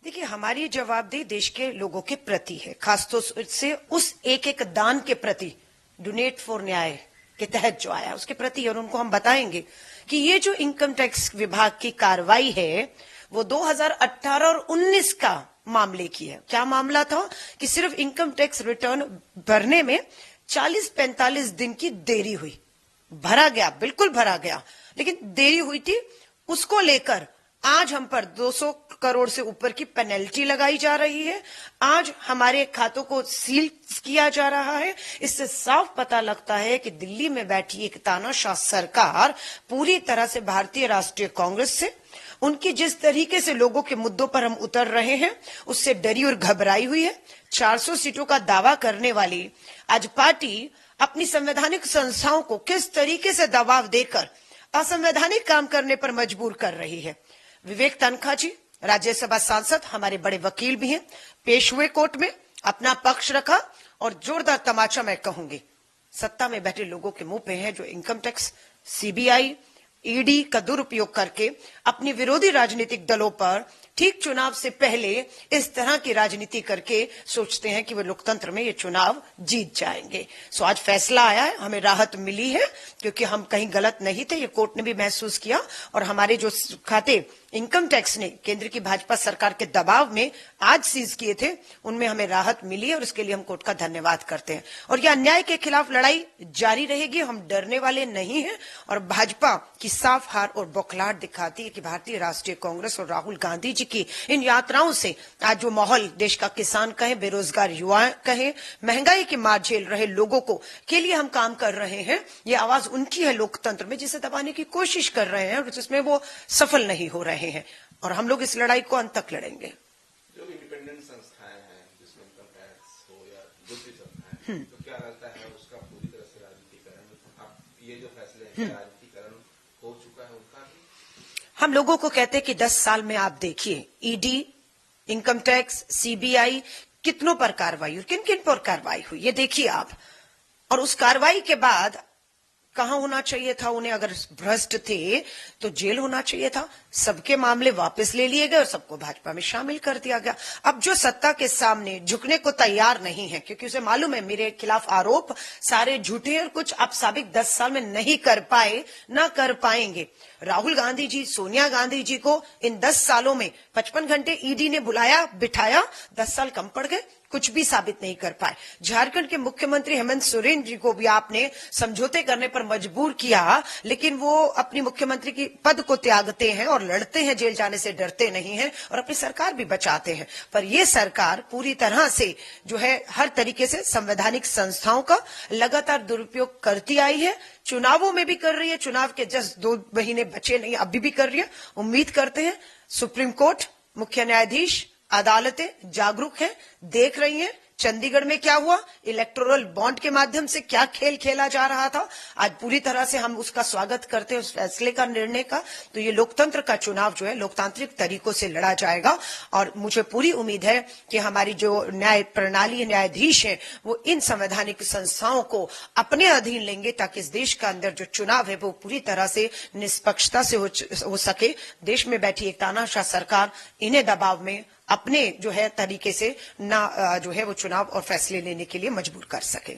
देखिए, हमारी जवाबदेही देश के लोगों के प्रति है, खासतौर से उस एक एक दान के प्रति, डोनेट फॉर न्याय के तहत जो आया उसके प्रति, और उनको हम बताएंगे कि ये जो इनकम टैक्स विभाग की कार्रवाई है वो 2018 और 19 का मामले की है। क्या मामला था कि सिर्फ इनकम टैक्स रिटर्न भरने में 40-45 दिन की देरी हुई। भरा गया, बिल्कुल भरा गया, लेकिन देरी हुई थी। उसको लेकर आज हम पर 200 करोड़ से ऊपर की पेनल्टी लगाई जा रही है। आज हमारे खातों को सील किया जा रहा है। इससे साफ पता लगता है कि दिल्ली में बैठी एक तानाशाह सरकार पूरी तरह से भारतीय राष्ट्रीय कांग्रेस से, उनकी जिस तरीके से लोगों के मुद्दों पर हम उतर रहे हैं उससे डरी और घबराई हुई है। 400 सीटों का दावा करने वाली आज पार्टी अपनी संवैधानिक संस्थाओं को किस तरीके से दबाव देकर असंवैधानिक काम करने पर मजबूर कर रही है। विवेक तनखा जी, राज्यसभा सांसद, हमारे बड़े वकील भी हैं, पेश हुए कोर्ट में, अपना पक्ष रखा और जोरदार तमाचा मैं कहूंगी सत्ता में बैठे लोगों के मुंह पे है, जो इनकम टैक्स, सीबीआई, ईडी का दुरुपयोग करके अपनी विरोधी राजनीतिक दलों पर ठीक चुनाव से पहले इस तरह की राजनीति करके सोचते हैं कि वे लोकतंत्र में ये चुनाव जीत जाएंगे। सो आज फैसला आया है, हमें राहत मिली है क्योंकि हम कहीं गलत नहीं थे, ये कोर्ट ने भी महसूस किया, और हमारे जो खाते इनकम टैक्स ने केंद्र की भाजपा सरकार के दबाव में आज सीज किए थे उनमें हमें राहत मिली है, और इसके लिए हम कोर्ट का धन्यवाद करते हैं। और यह अन्याय के खिलाफ लड़ाई जारी रहेगी, हम डरने वाले नहीं हैं। और भाजपा की साफ हार और बौखलाहट दिखाती है कि भारतीय राष्ट्रीय कांग्रेस और राहुल गांधी जी की इन यात्राओं से आज जो माहौल देश का किसान कहे, बेरोजगार युवा कहे, महंगाई की मार झेल रहे लोगों को के लिए हम काम कर रहे हैं, ये आवाज उनकी है लोकतंत्र में, जिसे दबाने की कोशिश कर रहे हैं और जिसमें वो सफल नहीं हो रहे हैं। और हम लोग इस लड़ाई को अंत तक लड़ेंगे। जो इंडिपेंडेंट संस्थाएं हैं, जिसमें इनकम टैक्स हो या दूसरी संस्थाएं, तो क्या लगता है उसका पूरी तरह से राजनीतिकरण, अब ये जो फैसले हैं राजनीतिकरण हो चुका है उनका? हम लोगों को कहते हैं कि 10 साल में आप देखिए ईडी, इनकम टैक्स, सीबीआई कितनों पर कार्रवाई हुई, किन किन पर कार्रवाई हुई, ये देखिए आप। और उस कार्रवाई के बाद कहां होना चाहिए था उन्हें? अगर भ्रष्ट थे तो जेल होना चाहिए था। सबके मामले वापस ले लिए गए और सबको भाजपा में शामिल कर दिया गया। अब जो सत्ता के सामने झुकने को तैयार नहीं है, क्योंकि उसे मालूम है मेरे खिलाफ आरोप सारे झूठे हैं और कुछ आप साबित 10 साल में नहीं कर पाए, ना कर पाएंगे। राहुल गांधी जी, सोनिया गांधी जी को इन 10 सालों में 55 घंटे ईडी ने बुलाया, बिठाया, 10 साल कम पड़ गए, कुछ भी साबित नहीं कर पाए। झारखंड के मुख्यमंत्री हेमंत सोरेन जी को भी आपने समझौते करने पर मजबूर किया, लेकिन वो अपनी मुख्यमंत्री की पद को त्यागते हैं और लड़ते हैं, जेल जाने से डरते नहीं हैं और अपनी सरकार भी बचाते हैं। पर ये सरकार पूरी तरह से जो है हर तरीके से संवैधानिक संस्थाओं का लगातार दुरुपयोग करती आई है। चुनावों में भी कर रही है, चुनाव के जस्ट 2 महीने बचे नहीं, अभी भी कर रही है। उम्मीद करते हैं सुप्रीम कोर्ट, मुख्य न्यायाधीश, अदालतें जागरूक हैं, देख रही हैं। चंडीगढ़ में क्या हुआ, इलेक्टोरल बॉन्ड के माध्यम से क्या खेल खेला जा रहा था, आज पूरी तरह से हम उसका स्वागत करते हैं, उस फैसले का, निर्णय का। तो ये लोकतंत्र का चुनाव जो है लोकतांत्रिक तरीकों से लड़ा जाएगा और मुझे पूरी उम्मीद है कि हमारी जो न्याय प्रणाली, न्यायाधीश है, वो इन संवैधानिक संस्थाओं को अपने अधीन लेंगे ताकि इस देश का अंदर जो चुनाव है वो पूरी तरह से निष्पक्षता से हो सके। देश में बैठी एक तानाशाह सरकार इन्हें दबाव में अपने जो है तरीके से ना जो है वो चुनाव और फैसले लेने के लिए मजबूर कर सके।